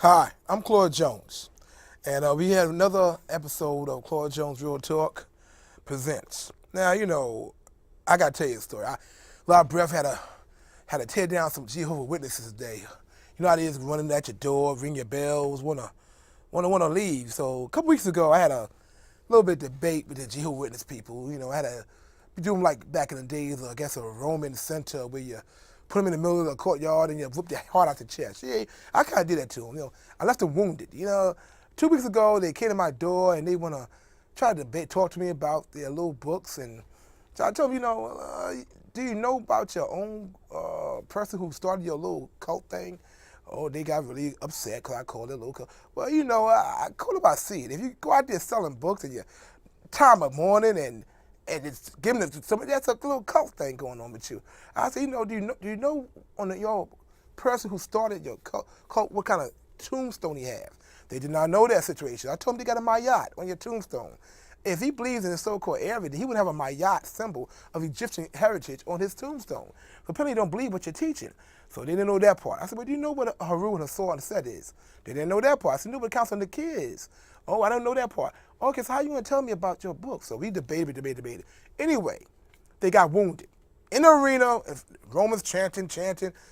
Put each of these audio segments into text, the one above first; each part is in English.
Hi, I'm Claude Jones, and we had another episode of Claude Jones Real Talk Presents. Now, I gotta tell you a story. A lot of breath had to tear down some Jehovah Witnesses today. You know how it is running at your door, ring your bells, wanna leave. So a couple weeks ago, I had a little bit of debate with the Jehovah Witness people. I had to do them like back in the days, I guess, a Roman center where you put them in the middle of the courtyard and you whip their heart out the chest. Yeah, I kind of did that to them. I left them wounded. 2 weeks ago they came to my door and they want to try to talk to me about their little books, and so I told them, do you know about your own person who started your little cult thing? Oh, they got really upset because I called it a little cult. Well, I call it by seed. If you go out there selling books and you time of morning and it's giving it to somebody, that's a little cult thing going on with you. I said, do you know on your person who started your cult what kind of tombstone he has? They did not know that situation. I told them they got a mayat on your tombstone. If he believes in the so-called area, he would have a mayat symbol of Egyptian heritage on his tombstone. But apparently they don't believe what you're teaching. So they didn't know that part. I said, well, do you know what a Haru and a Saw and a Set is? They didn't know that part. I said, no, what counts on the kids? Oh, I don't know that part. Okay, so how you going to tell me about your book? So we debated. Anyway, they got wounded. In the arena, Romans chanting.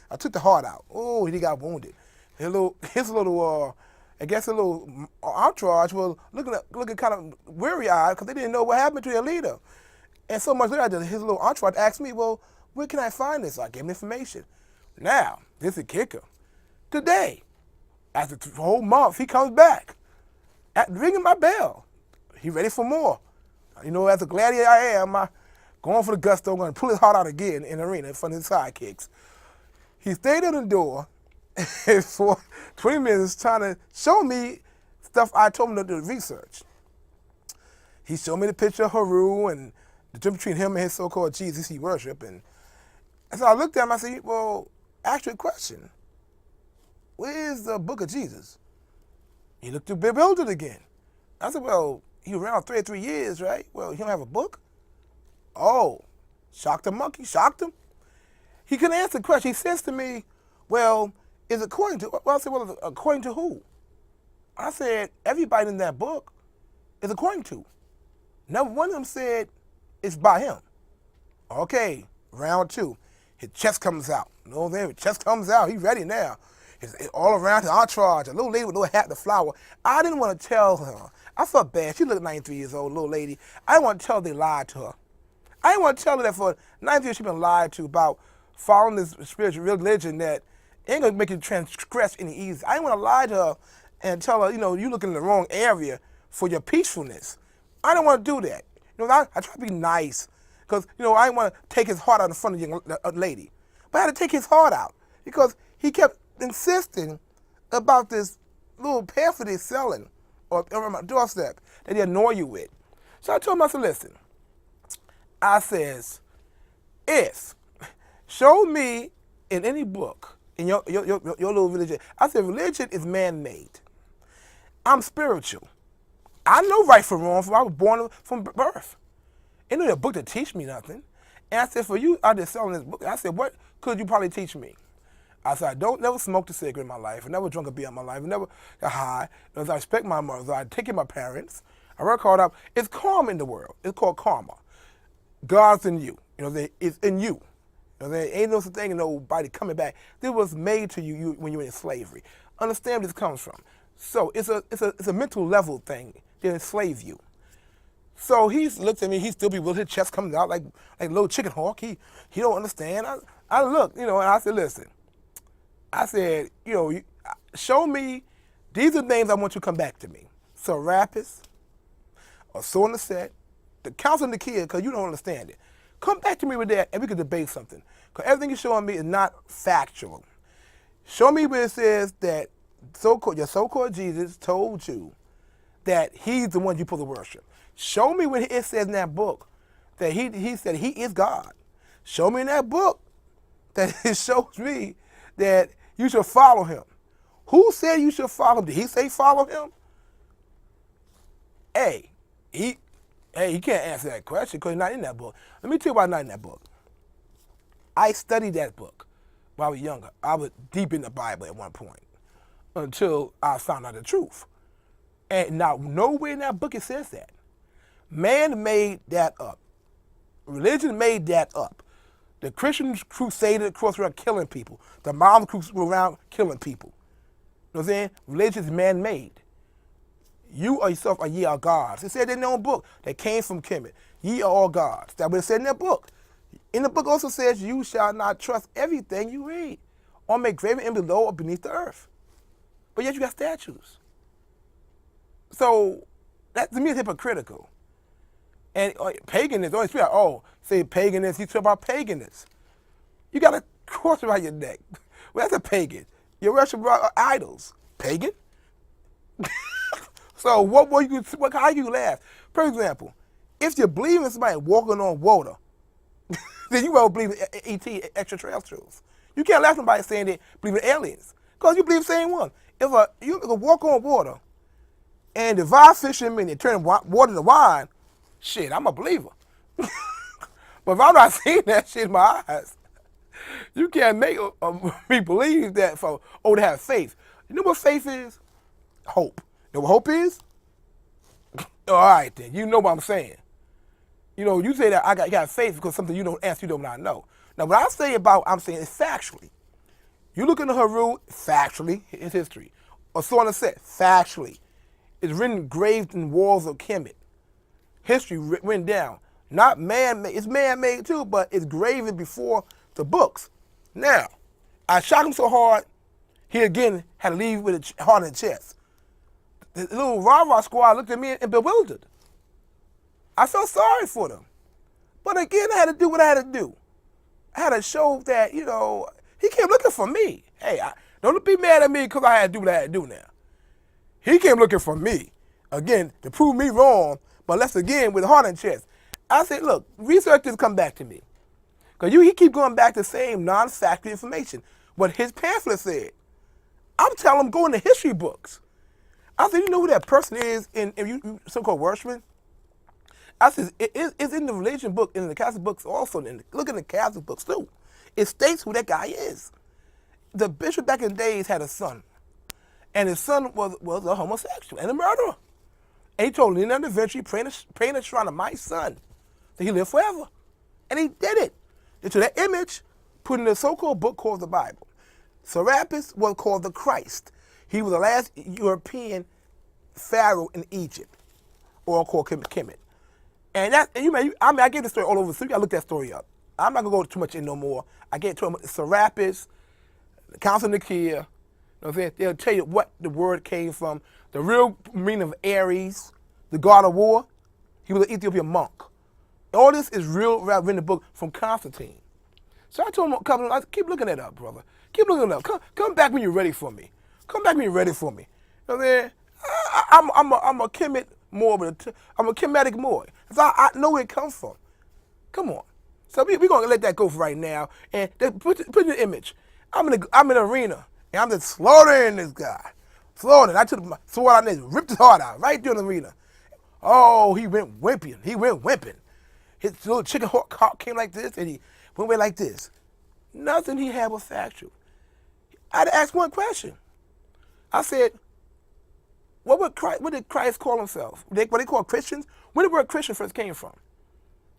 I took the heart out. Oh, he got wounded. His little entourage was looking kind of weary-eyed because they didn't know what happened to their leader. And so much later, his little entourage asked me, well, where can I find this? So I gave him information. Now, this is the kicker. Today, after the whole month, he comes back, ringing my bell. He ready for more. As a gladiator I am, I going for the gusto, going to pull his heart out again in the arena in front of his sidekicks. He stayed at the door for 20 minutes trying to show me stuff I told him to do research. He showed me the picture of Haru and the difference between him and his so-called Jesus he worshiped. And so I looked at him, I said, well, ask you a question. Where is the book of Jesus? He looked bewildered again. I said, well, he was around 33 years, right? Well, he don't have a book? Oh, shocked the monkey, shocked him. He couldn't answer the question. He says to me, well, is according to, well, I said, well, according to who? I said, everybody in that book is according to. Never one of them said it's by him. Okay, round two. His chest comes out. His chest comes out. He's ready now. It's all around his entourage, a little lady with a little hat, the flower. I didn't want to tell her. I felt bad. She looked 93 years old, little lady. I didn't want to tell her they lied to her. I didn't want to tell her that for 93 years she's been lied to about following this spiritual religion that ain't going to make you transgress any easy. I didn't want to lie to her and tell her, you looking in the wrong area for your peacefulness. I didn't want to do that. I try to be nice because, I didn't want to take his heart out in front of the lady. But I had to take his heart out because he kept insisting about this little pamphlet they're selling or on my doorstep that they annoy you with. So I told him, I said, listen, I says, show me in any book, in your little religion. I said, religion is man-made. I'm spiritual. I know right from wrong, I was born from birth. Ain't no book to teach me nothing. And I said, for you out there selling this book, I said, what could you probably teach me? I said, I don't never smoked a cigarette in my life. I never drunk a beer in my life. I never got high. I respect my mother. I take care of my parents. I work hard up. It's karma in the world. It's called karma. God's in you. It's in you. There ain't no such thing in nobody coming back. This was made to you when you were in slavery. Understand where this comes from. So it's a mental level thing. They enslave you. So he looks at me. He still be with his chest coming out like a little chicken hawk. He don't understand. I look, and I said, listen. I said, show me, these are the names I want you to come back to me. Serapis, or So on the Set, the counseling the kid, because you don't understand it. Come back to me with that, and we can debate something. Because everything you're showing me is not factual. Show me where it says that your so-called Jesus told you that he's the one you're supposed to worship. Show me where it says in that book that he said he is God. Show me in that book that it shows me that you should follow him. Who said you should follow him? Did he say follow him? He can't answer that question because he's not in that book. Let me tell you why I'm not in that book. I studied that book when I was younger. I was deep in the Bible at one point. until I found out the truth. And now, nowhere in that book it says that. Man made that up. Religion made that up. The Christians crusaded across around killing people. The Muslims crusaded around killing people. You know what I'm saying? Religion is man-made. You or yourself are ye are gods. It said in their own book that came from Kemet. Ye are all gods. That's what it said in their book. In the book also says, you shall not trust everything you read, or make graven in below or beneath the earth. But yet you got statues. So that to me is hypocritical. And paganism, always feel like, oh, say paganism, you talk about paganism. You got a cross around your neck. Well, that's a pagan. You worship idols. Pagan? So how you laugh? For example, if you believe in somebody walking on water, then you won't believe in ET, extraterrestrials. You can't laugh at somebody saying they believe in aliens, because you believe the same one. If you walk on water and divine fishermen and turn water to wine, shit, I'm a believer. But if I'm not seeing that shit in my eyes, you can't make me believe that to have faith. You know what faith is? Hope. You know what hope is? All right, then. You know what I'm saying. You know, you say that I got faith because something you don't answer, you do not know. Now, what I say I'm saying is factually. You look into Haru, factually, it's history. Or so on and said, factually. It's written, engraved in walls of Kemet. History written down. Not man-made. It's man-made too, but it's graven before the books. Now, I shocked him so hard, he again had to leave with a heart in the chest. The little rah-rah squad looked at me and bewildered. I felt sorry for them. But again, I had to do what I had to do. I had to show that, you know, he came looking for me. Hey, don't be mad at me because I had to do what I had to do now. He came looking for me, again, to prove me wrong, but let's again with a heart in the chest. I said, look, researchers come back to me. Because he keep going back to the same non-factual information, what his pamphlet said. I'm telling him, go in the history books. I said, you know who that person is in you so-called worshiping? I said, it's in the religion book, in the Catholic books also. Look in the Catholic books too. It states who that guy is. The bishop back in the days had a son. And his son was a homosexual and a murderer. And he told him, eventually praying a shrine of my son, that he live forever. And he did it. And to that image, put in the so-called book called the Bible. Serapis was called the Christ. He was the last European pharaoh in Egypt, or called Kemet. And I gave the story all over, so you gotta look that story up. I'm not gonna go too much in no more. I gave to him Serapis, the Council of Nicaea. You know what I'm saying? They'll tell you what the word came from. The real meaning of Ares, the god of war. He was an Ethiopian monk. All this is real, written in the book from Constantine. So I told him, keep looking that up, brother. Keep looking it up. Come back when you're ready for me. Come back when you're ready for me. You know what I'm saying? I'm a Kemet more, but I'm a Kemetic more. So I know where it comes from. Come on. So we're going to let that go for right now. And put in the image. I'm in an arena, and I'm just slaughtering this guy. Slaughtering. I took my sword out and ripped his heart out right during the arena. Oh, he went wimping. His little chicken hawk came like this, and he went away like this. Nothing he had was factual. I had to ask one question. I said, what did Christ call himself? What they call Christians? Where did the word Christian first came from?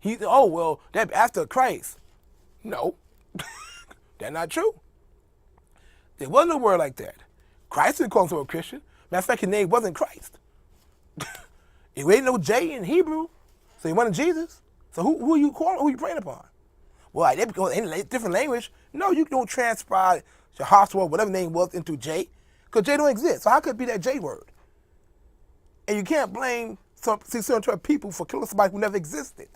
That after Christ. No, that's not true. There wasn't a word like that. Christ didn't call himself a Christian. Matter of fact, his name wasn't Christ. It ain't no J in Hebrew, so he wasn't Jesus. So who are you calling? Who are you praying upon? Well, they go in a different language. No, you don't transcribe Jehoshua, whatever name was, into J, because J don't exist. So how could it be that J word? And you can't blame certain people for killing somebody who never existed.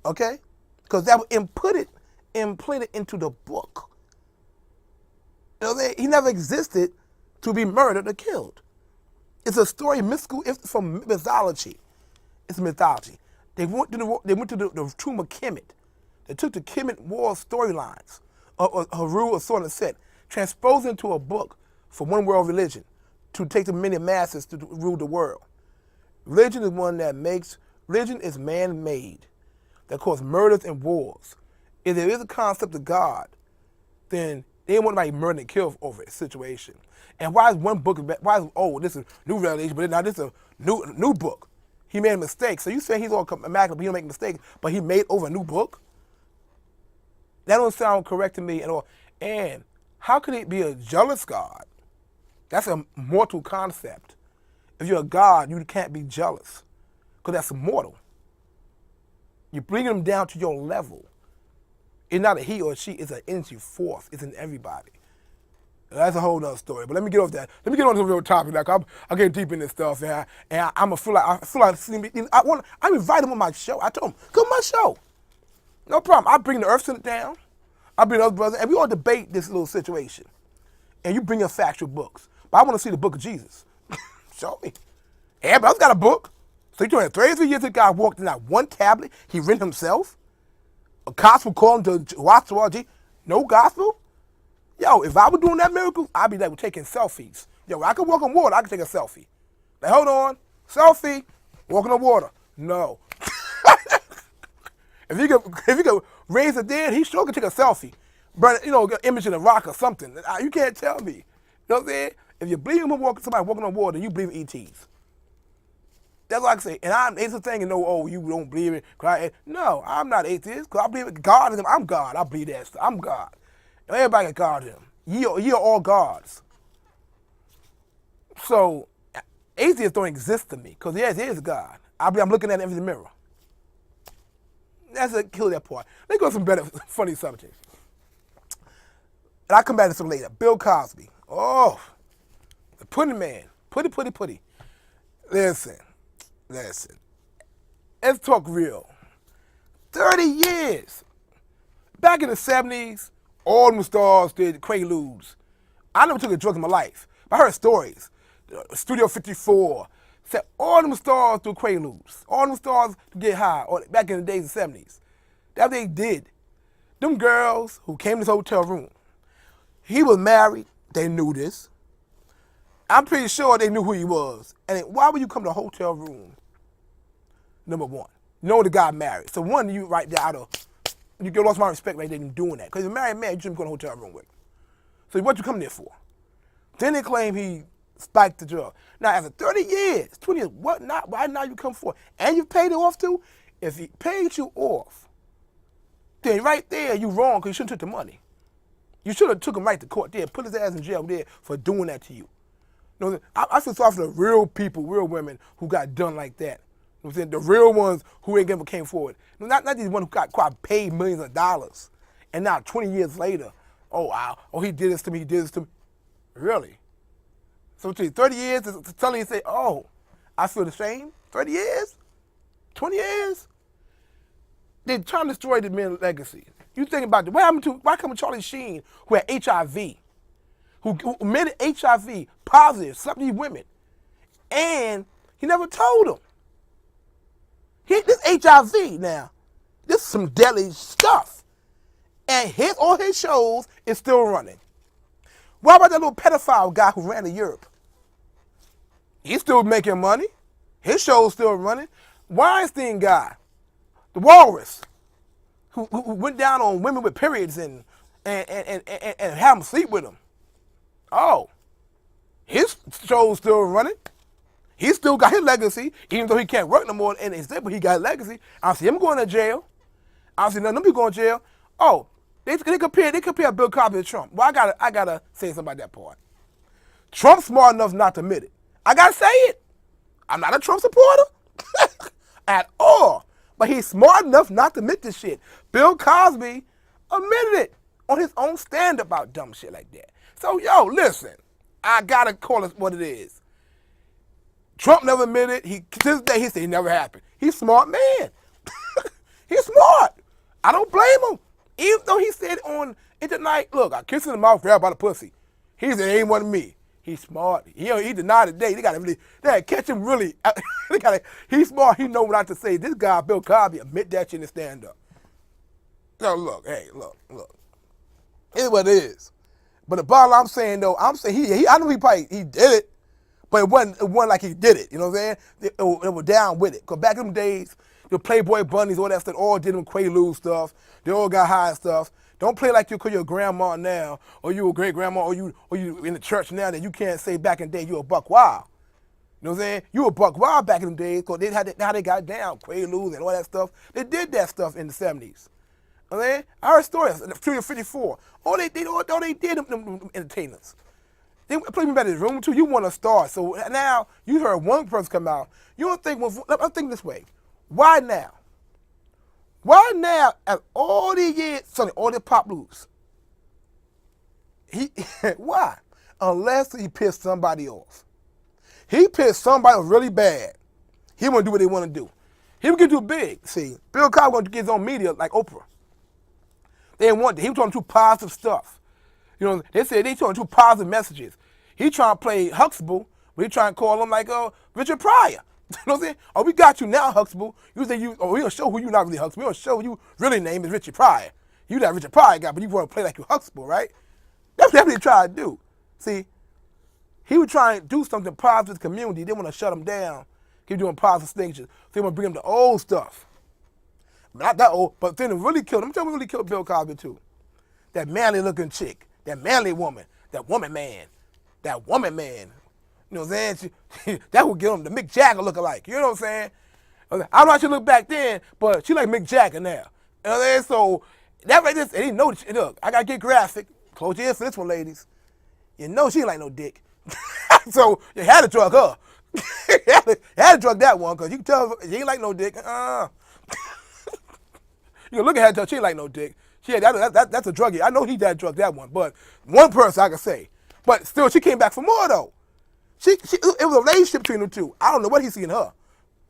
Okay? Because that was implanted into the book. You know, he never existed to be murdered or killed. It's a story, mystical. It's from mythology. It's mythology. They went to the tomb of Kemet. They took the Kemet war storylines, or Haru or so on and set, transposed into a book for one world religion to take the many masses to rule the world. Religion is one that religion is man-made, that causes murders and wars. If there is a concept of God, then They didn't want anybody murdered and killed over a situation. And why is one book, why is, oh, this is new revelation, but now this is a new book. He made a mistake. So you say he's all immaculate, but he don't make mistakes, but he made over a new book? That don't sound correct to me at all. And how could it be a jealous God? That's a mortal concept. If you're a God, you can't be jealous, because that's mortal. You bring them down to your level. It's not a he or a she, it's an energy force. It's in everybody. That's a whole nother story. But let me get off that. Let me get on to the real topic. Like I'm getting deep in this stuff, and I'm gonna feel like I'm inviting him on my show. I told him, come on my show. No problem. I bring the Earth Center down. I bring the other brothers, and we all debate this little situation. And you bring your factual books. But I want to see the book of Jesus. Show me. Everybody else got a book. So you doing 33 years, the guy walked in that one tablet. He written himself. A gospel calling to watch the world. No gospel. Yo, if I was doing that miracle, I'd be like taking selfies. Yo, I could walk on water. I could take a selfie. Like, hold on, selfie, walking on water. No. If you could raise the dead, he sure could take a selfie. Burn, get an image in a rock or something. You can't tell me. You know what I'm saying? If you believe in somebody walking on water, you believe in ETs. That's what I can say. And it's a thing, you don't believe it. No, I'm not atheist, because I believe in God. I'm God. I believe that stuff. I'm God. Everybody got God in them. Ye are all gods. So, atheists don't exist to me, because yes, it is God. I'm looking at it in the mirror. Kill that part. Let's go to some better, funny subjects. And I'll come back to some later. Bill Cosby. Oh, the pudding man. Putty. Listen. Let's talk real. 30 years. Back in the 70s, all them stars did Quaaludes. I never took a drug in my life, but I heard stories. Studio 54 said all them stars do Quaaludes. All them stars to get high, back in the days of the 70s. That's what they did. Them girls who came to this hotel room, he was married, they knew this. I'm pretty sure they knew who he was. And why would you come to a hotel room? Number one, the guy married. So one, you right there you get lost my respect right there in doing that. Because if you're a married man, you shouldn't go to a hotel room with him. So what you come there for? Then they claim he spiked the drug. Now, after 30 years, 20 years, why now you come for? And you paid it off too? If he paid you off, then right there, you wrong, because you shouldn't have took the money. You should have took him right to court there, put his ass in jail there for doing that to you. I feel sorry for the real people, real women who got done like that. You know what I'm saying? The real ones who ain't never came forward. Not these ones who got paid millions of dollars. And now 20 years later, he did this to me, Really? So 30 years to tell you, say, I feel the same? 30 years? 20 years? They're trying to destroy the man's legacy. You think about it. Why come Charlie Sheen, who had HIV, who admitted HIV positive, some of these women, and he never told them. This HIV now, this is some deadly stuff. And all his shows is still running. What about that little pedophile guy who ran to Europe? He's still making money. His show's still running. Weinstein guy, the walrus, who went down on women with periods and had them sleep with them. His show's still running. He still got his legacy, even though he can't work no more. And but he got legacy. I see him going to jail. I see none of them people going to jail. They compare Bill Cosby to Trump. Well, I gotta say something about that part. Trump's smart enough not to admit it. I gotta say it. I'm not a Trump supporter at all. But he's smart enough not to admit this shit. Bill Cosby admitted it on his own stand about dumb shit like that. So, listen. I gotta call it what it is. Trump never admitted it. To this day, he said it never happened. He's a smart man. He's smart. I don't blame him. Even though he said on internet, look, I kissed him in the mouth, grabbed by the pussy. He said it ain't one of me. He's smart. He denied it today. They gotta catch him really. He's smart. He know what not to say. This guy, Bill Cosby, admit that shit and stand up. So look. It's what it is. But the bottom I'm saying though, I know he did it, but it wasn't like he did it. You know what I'm saying? It was down with it. Cause back in them days, the Playboy bunnies, all that stuff, all did them Quaalude stuff. They all got high and stuff. Don't play like you're your grandma now, or you a great grandma, or you in the church now that you can't say back in the day you a buck wild. You know what I'm saying? You were buck wild back in the days because they had how they got down, Quaaludes and all that stuff. They did that stuff in the 70s. You know what I'm saying? I heard stories, Studio 54. All they did, them entertainers. They put me back in the room too. You want to start. So now you heard one person come out. You don't think, well, I'm thinking this way. Why now? Why now, after all these years, suddenly all the pop blues? Why? Unless he pissed somebody off. He pissed somebody off really bad. He want to do what they want to do. He would get too big. See, Bill Cosby wanted to get his own media like Oprah. They didn't want that. He was talking too positive stuff. You know, they said they talking too positive messages. He trying to play Huxtable, but he trying to call him like Richard Pryor. You know what I'm saying? Oh, we got you now, Huxtable. You say we gonna show who you not really Huxtable. We gonna show you really name is Richard Pryor. You that Richard Pryor guy, but you want to play like you Huxtable, right? That's what he tried to do. See, he was trying to do something positive to the community. They want to shut him down. Keep doing positive things. So they want to bring him to old stuff. Not that old, but then it really killed him. I'm telling you what really killed Bill Cosby too. That manly looking chick, that manly woman, that woman man. You know what I'm saying? That would give him the Mick Jagger lookalike. You know what I'm saying? I don't know how she looked back then, but she like Mick Jagger now. You know what I'm saying? So that right there, and he know, look, I gotta get graphic. Close your ears for this one, ladies. You know she ain't like no dick. So you had to drug her. You had to drug that one, because you can tell she ain't like no dick. You can look at her and tell she ain't like no dick. That's a druggie. I know he did drug that one, but one person I can say. But still, she came back for more, though. It was a relationship between them two. I don't know what he's seeing her.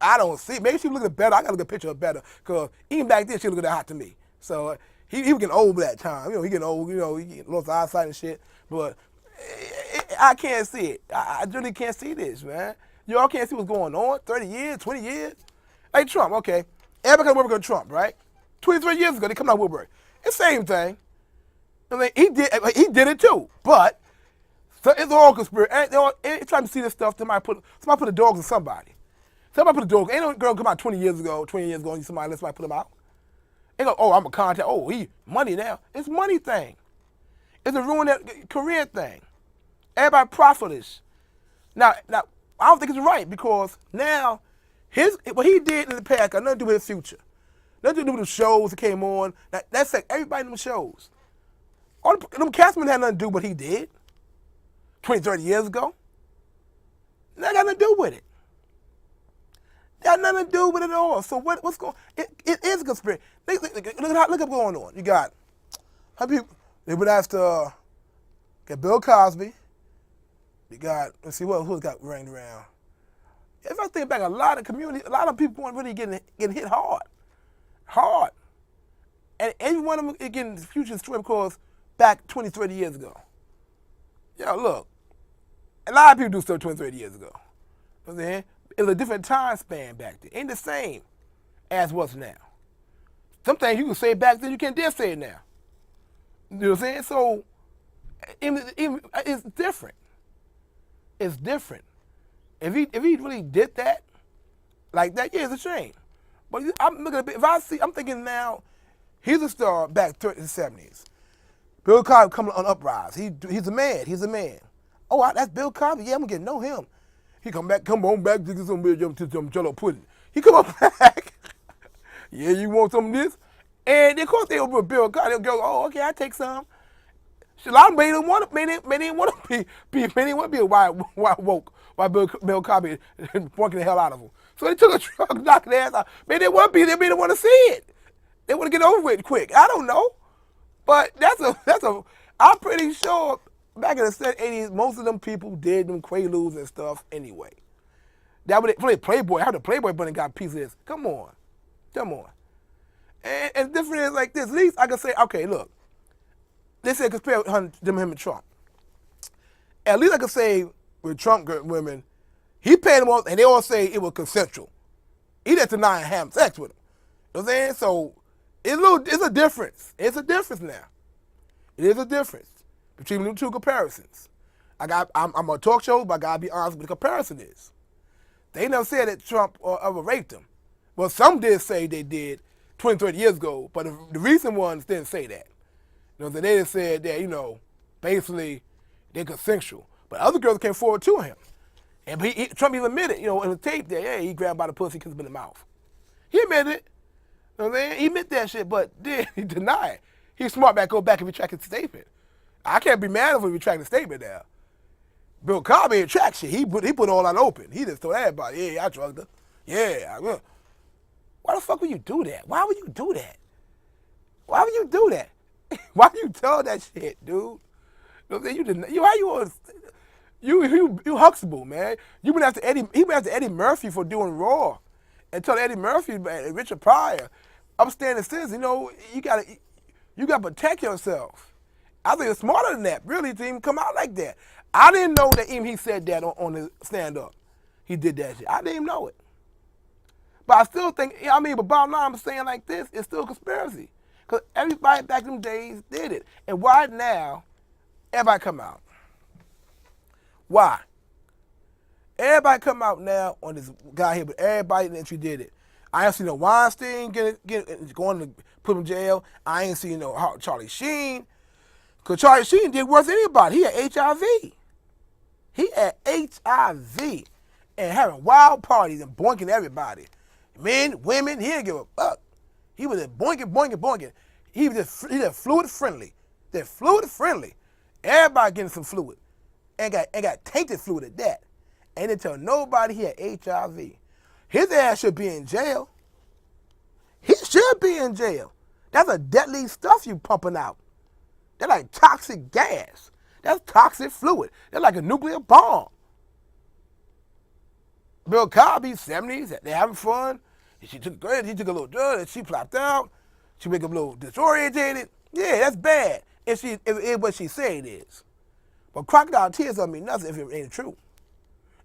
I don't see. Maybe she looking better. I got to look at a picture of better, because even back then, she looked that hot to me. So he was getting old by that time. You know, he getting old. You know, he lost eyesight and shit. But I can't see it. I really can't see this, man. Y'all can't see what's going on. 30 years, 20 years. Like Trump, okay. Everybody can work with Trump, right? 23 years ago, they come out with Woodbury. It's the same thing. I mean, he did it too, but it's all conspiracy. Every time you see this stuff, somebody put the dogs in somebody. Somebody put the dogs. Ain't no girl come out 20 years ago, and somebody let somebody put them out. They go, oh, I'm a contact. Oh, he money now. It's money thing. It's a ruin that career thing. Everybody profitish. Now, I don't think it's right, because now what he did in the past got nothing to do with his future. Nothing to do with the shows that came on. That's like everybody in them shows. All them castmen had nothing to do with what he did 20, 30 years ago. That got nothing to do with it. That got nothing to do with it at all. So what's going on? It is a conspiracy. Look at what's going on. You got how people, they would have to get Bill Cosby. You got, let's see, who's got ringed around. If I think back, a lot of people weren't really getting hit hard. And every one of them is getting future destroyed because back 20, 30 years ago. You know, look, a lot of people do stuff 20, 30 years ago. You know what I'm saying? It was a different time span back then. Ain't the same as what's now. Some things you can say back then, you can't dare say it now. You know what I'm saying? So, it's different. It's different. If he really did that, like that, yeah, it's a shame. But I'm looking at it, I'm thinking now, he's a star back in the 70s. Bill Cosby coming on uprise. He's a man. Oh, that's Bill Cosby. Yeah, I'm gonna get to know him. He come on back to get some Jello pudding. He come on back. Yeah, you want some of this? And of course they over Bill Cosby. They'll go, oh, okay, I take some. A lot of men didn't want to be a wild woke while Bill Cosby bunking the hell out of them. So they took a truck, knocked their ass out. Maybe they want to be. They didn't want to see it. They want to get over with quick. I don't know, but I'm pretty sure back in the 80s, most of them people did them Quaaludes and stuff anyway. That would play Playboy. How the Playboy bunny got a piece of this? Come on. And different is like this. At least I can say, okay, look. They said compare him and Trump. At least I can say with Trump women, he paid them off, and they all say it was consensual. He didn't deny having sex with them. You know what I'm saying? So it's a difference. It's a difference now. It is a difference between them two comparisons. I'm a talk show, but I gotta be honest with the comparison is. They never said that Trump ever raped them. Well, some did say they did 20, 30 years ago, but the recent ones didn't say that. You know, they just said that, basically they're consensual. But other girls came forward to him. And Trump even admitted, in the tape that, yeah, he grabbed by the pussy, kissed him in the mouth. He admitted it. You know what I'm saying? He admitted that shit, but then he denied. He's smart back, go back and retract his statement. I can't be mad if he retract the statement now. Bill Cosby retract shit. He put it all on open. He just told everybody, yeah, I drugged her. Yeah, I will. Why the fuck would you do that? Why would you do that? Why would you do that? Why would you tell that shit, dude? You know what I'm saying? You Huxtable, man. You went after Eddie Murphy for doing Raw, and tell Eddie Murphy and Richard Pryor, upstanding citizens, you gotta protect yourself. I think it's smarter than that, really, to even come out like that. I didn't know that even he said that on his stand-up. He did that shit. I didn't even know it. But I still think, but bottom line, I'm saying like this, it's still a conspiracy. Because everybody back in them days did it. And why now, everybody come out? Why? Everybody come out now on this guy here, but everybody in the entry did it. I ain't seen no Weinstein going to put him in jail. I ain't seen no Charlie Sheen. Because Charlie Sheen did worse than anybody. He had HIV. He had HIV and having wild parties and boinking everybody. Men, women, he didn't give a fuck. He was just boinking. He just fluid friendly. They're fluid friendly. Everybody getting some fluid. And got tainted fluid at that. And didn't tell nobody he had HIV. His ass should be in jail. He should be in jail. That's a deadly stuff you pumping out. That's like toxic gas. That's toxic fluid. That's like a nuclear bomb. Bill Cosby, 70s, they having fun. He took a little drug and she plopped out. She make him a little disorientated. Yeah, that's bad. If what she say it is. But crocodile tears don't mean nothing if it ain't true.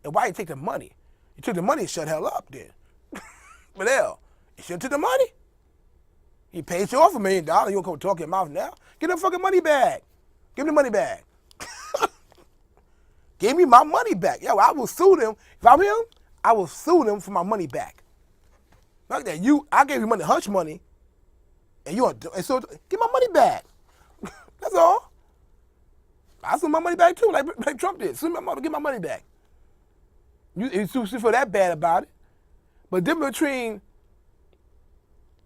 And why you take the money? You took the money, shut hell up then. But hell, you should have took the money. He paid you off $1 million. You don't come talk your mouth now. Get the fucking money back. Give me the money back. Give me my money back. Yo, I will sue them. If I'm him, I will sue them for my money back. Like that, I gave you money, hush money, and so get my money back. That's all. I sue my money back too, like Trump did. Sue my money, get my money back. You feel that bad about it, but difference between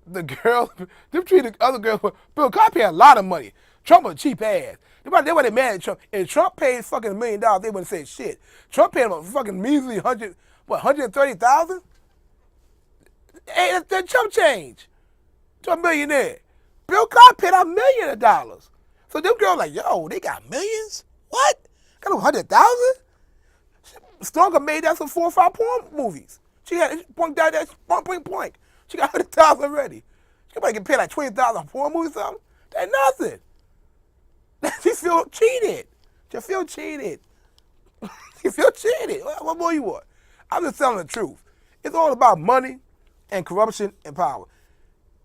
the other girls, Bill Cosby had a lot of money. Trump was a cheap ass. They weren't mad at Trump. If Trump paid fucking $1 million, they wouldn't say shit. Trump paid him a fucking measly $130,000? Hey, that's Trump change to a millionaire. Bill Cosby paid out $1 million. So them girls like, yo, they got millions? What? Got 100,000? Stronger made that some 4 or 5 porn movies. She point. She got 100,000 already. She might get paid like 20,000 on porn movies or something. That's nothing. She feel cheated. She feel cheated. What more you want? I'm just telling the truth. It's all about money and corruption and power.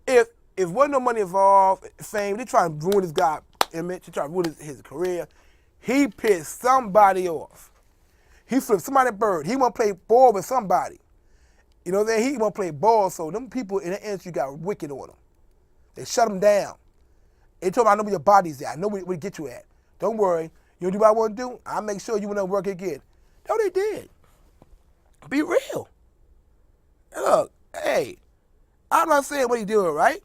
If wasn't no money involved, fame, they try to ruin this guy's image, they try to ruin his career. He pissed somebody off. He flipped somebody's bird. He want to play ball with somebody. You know what I'm saying? He want to play ball, so them people in the industry got wicked on him. They shut him down. They told him, I know where your body's at. I know where to get you at. Don't worry. You do what I want to do? I'll make sure you want to work again. No, they did. Be real. Look, hey, I'm not saying what he did right.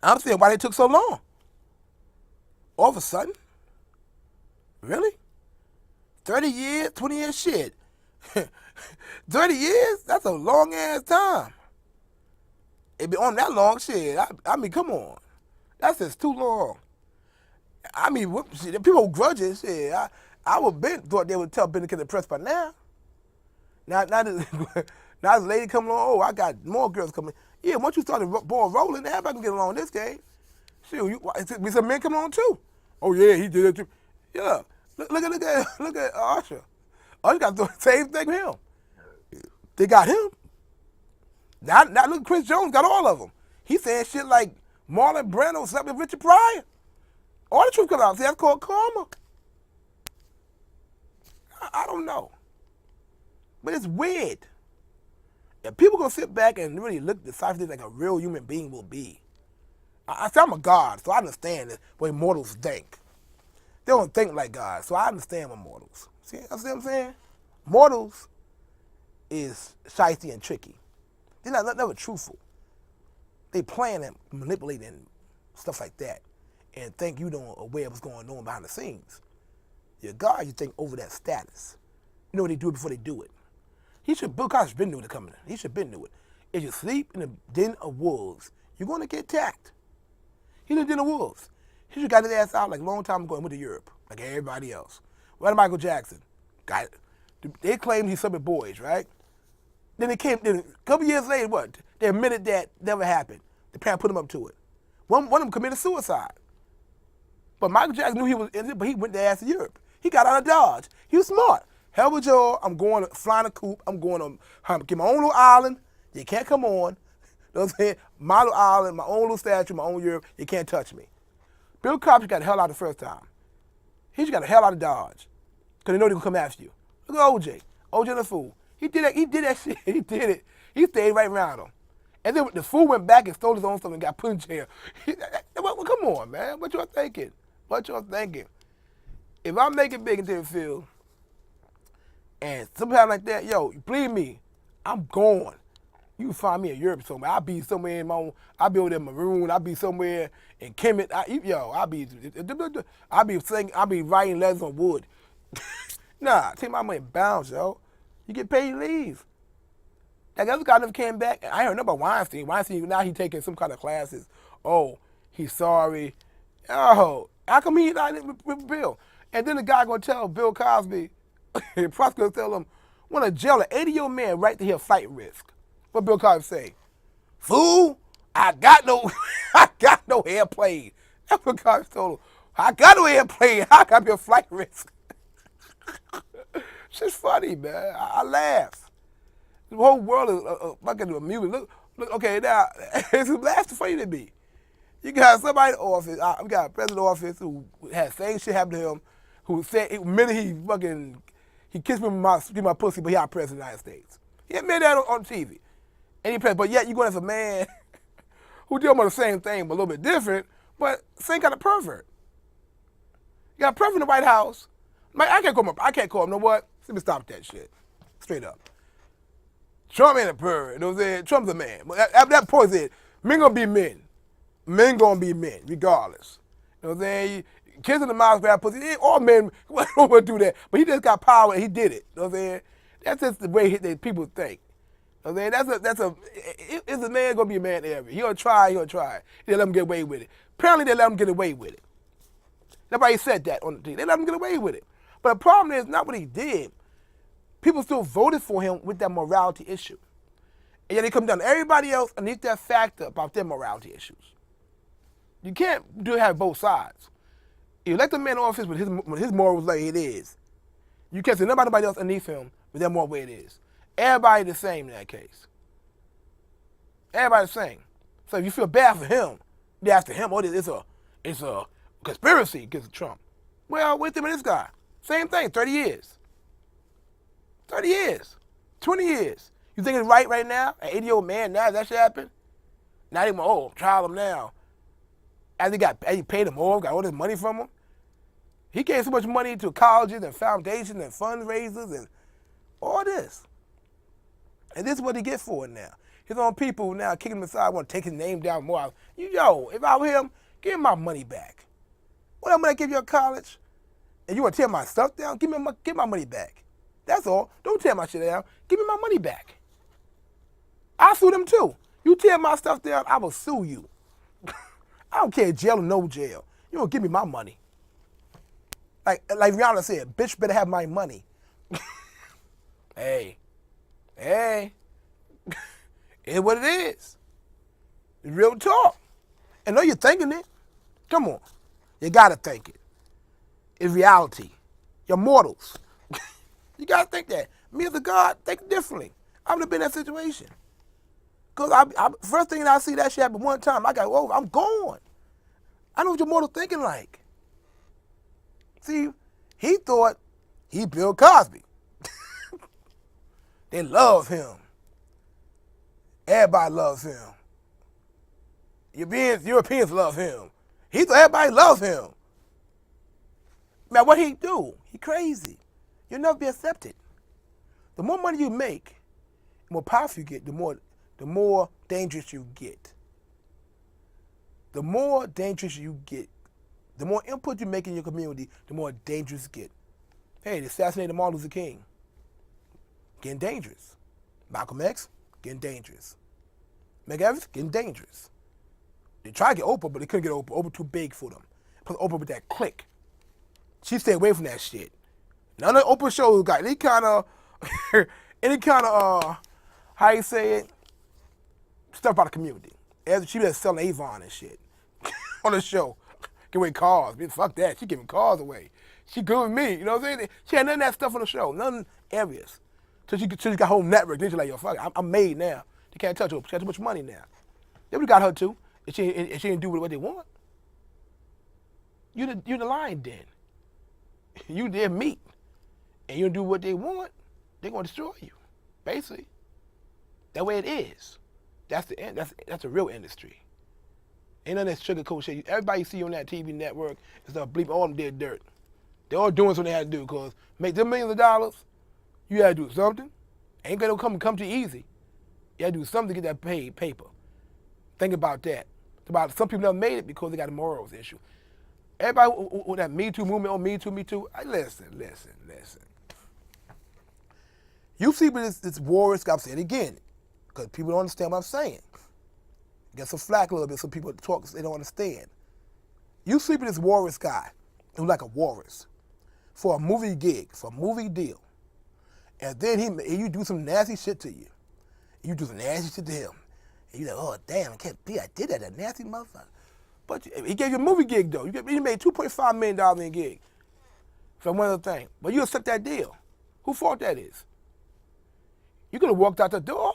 I'm saying why they took so long. All of a sudden? Really? 30 years, 20 years, shit. 30 years? That's a long ass time. It be on that long shit. I mean, come on. That's just too long. I mean, people grudges. Shit. I would thought they would tell Ben to get the press by now. Now this lady coming along, oh, I got more girls coming. Yeah, once you start the ball rolling, everybody can get along in this game. Shoot, we some men come on too. Oh yeah, he did it too. Yeah, look at Usher. Usher got the same thing with him. They got him. Now look, Chris Jones got all of them. He saying shit like Marlon Brando slept with Richard Pryor. All the truth comes out. See, that's called karma. I don't know. But it's weird. If people gonna sit back and really decipher this like a real human being will be, I say I'm a God, so I understand the way mortals think. They don't think like God, so I understand what mortals. See what I'm saying? Mortals is shifty and tricky. They're not never truthful. They plan and manipulate and stuff like that, and think you don't aware of what's going on behind the scenes. Your God, you think over that status. You know what they do before they do it. Bill Cosby been knew it coming. He should been knew it. If you sleep in the den of wolves, you're going to get attacked. He in the den of wolves. He should got his ass out like a long time ago and went to Europe, like everybody else. What Michael Jackson? Got it. They claimed he suffered boys, right? Then a couple years later, what? They admitted that never happened. The parents put him up to it. One of them committed suicide. But Michael Jackson knew he was in it, but he went their ass to Europe. He got out of Dodge. He was smart. Hell with y'all, I'm going to fly in a coop. I'm going to get my own little island. You can't come on. You know what I'm saying? My little island, my own little statue, my own Europe. You can't touch me. Bill Cosby got the hell out the first time. He just got the hell out of Dodge. Because they know they're going to come after you. Look at OJ. OJ the fool. He did that shit. He did it. He stayed right around him. And then the fool went back and stole his own stuff and got put in jail. Well, come on, man. What y'all thinking? If I'm making big into the field, and something like that, yo, believe me, I'm going. You can find me in Europe somewhere. I'll be somewhere in my own, I'll be over there in Maroon. I'll be somewhere in Kemet. I'll be writing letters on wood. Nah, take my money and bounce, yo. You get paid, you leave. That other guy never came back. I heard about Weinstein. Weinstein, now he taking some kind of classes. Oh, he's sorry. Oh, how come he not with Bill? And then the guy gonna tell Bill Cosby, the prosecutor tell him, want to jail an 80-year-old man right to hear flight risk. What Bill Cosby say? Fool, I got no airplane. That's what Cosby told him. I got no airplane. I got me a flight risk. Shit's funny, man. I laugh. The whole world is fucking amusing. Look, okay, now, that's funny to me. You got somebody in office, we got a president of office who had the same shit happen to him, who said, he kissed me with my pussy, but he out president of the United States. He admitted that on TV. And he pressed, but yet you going as a man who deal with the same thing, but a little bit different, but same kind of pervert. You got a pervert in the White House. Like, I can't call him, you know what? Let me stop that shit. Straight up. Trump ain't a pervert, you know what I'm saying? Trump's a man. That point is, men gonna be men. Men gonna be men, regardless. You know what I'm saying? Kids in the mouth grab pussy. All men would do that, but he just got power and he did it. You know what I'm saying? That's just the way that people think. You know what I'm saying? Is a man gonna be a man ever? He'll try. They let him get away with it. Apparently they let him get away with it. Nobody said that on the TV. They let him get away with it. But the problem is not what he did. People still voted for him with that morality issue. And yet they come down to everybody else underneath that factor about their morality issues. You can't have both sides. You elect a man in office with his morals like it is. You can't say nobody else underneath him with their moral way it is. Everybody the same in that case. Everybody the same. So if you feel bad for him, you ask him, oh, it's a conspiracy against Trump. Well, wait a minute, this guy. Same thing, 30 years. 30 years. 20 years. You think it's right now? An 80-year-old man now, that should happen? Now they want, trial him now. As he paid him off, got all this money from him. He gave so much money to colleges and foundations and fundraisers and all this. And this is what he gets for it now. His own people now kicking him aside, want to take his name down more. If I were him, give him my money back. What I'm going to give you at college? And you want to tear my stuff down? Give my money back. That's all. Don't tear my shit down. Give me my money back. I'll sue them too. You tear my stuff down, I will sue you. I don't care, jail or no jail. You don't give me my money. Like Rihanna said, bitch better have my money. Hey. It's what it is. It's real talk. I know you're thinking it. Come on. You gotta think it. It's reality. You're mortals. You gotta think that. Me as a God, think differently. I would have been in that situation. Because first thing I see that shit happen one time, I got over. I'm gone. I know what your mortal thinking like. See, he thought he Bill Cosby. They love him. Everybody loves him. Europeans love him. He thought everybody loves him. Man, what he do? He crazy. You'll never be accepted. The more money you make, the more powerful you get, the more dangerous you get. The more dangerous you get, the more input you make in your community, the more dangerous you get. Hey, they assassinated Martin Luther King. Getting dangerous. Malcolm X, getting dangerous. Meg Evans, getting dangerous. They tried to get Oprah, but they couldn't get Oprah. Oprah too big for them. Plus Oprah with that click. She stayed away from that shit. None of the Oprah shows got any kind of, how you say it, stuff about the community. She was selling Avon and shit on the show. Give away cars. Fuck that. She giving cars away. She good with me. You know what I'm saying? She had none of that stuff on the show. None areas. So she got whole network. Then she's like, yo, fuck it. I'm made now. They can't touch her. She got too much money now. They would have got her too. If she didn't do what they want. You the lion den. You their meat. And you do what they want, they're gonna destroy you. Basically. That way it is. That's the end. That's a real industry. Ain't none of that sugarcoat shit. Everybody you see on that TV network is stuff bleep all them dead dirt. They're all doing what they had to do, because make them millions of dollars, you gotta do something. Ain't gonna come too easy. You gotta do something to get that paid paper. Think about that. Some people never made it because they got a morals issue. Everybody with that Me Too movement, Me Too. Listen. You see, but it's warriors, I'm saying it again, because people don't understand what I'm saying. Get some flack a little bit so people talk, they don't understand. You sleep with this warriors guy, who's like a walrus, for a movie gig, for a movie deal. And then you do some nasty shit to you. You do some nasty shit to him. And you're like, oh, damn, I can't believe I did that nasty motherfucker. But he gave you a movie gig, though. You made $2.5 million in a gig from one other thing. But you accept that deal. Whose fault that is? You could have walked out the door.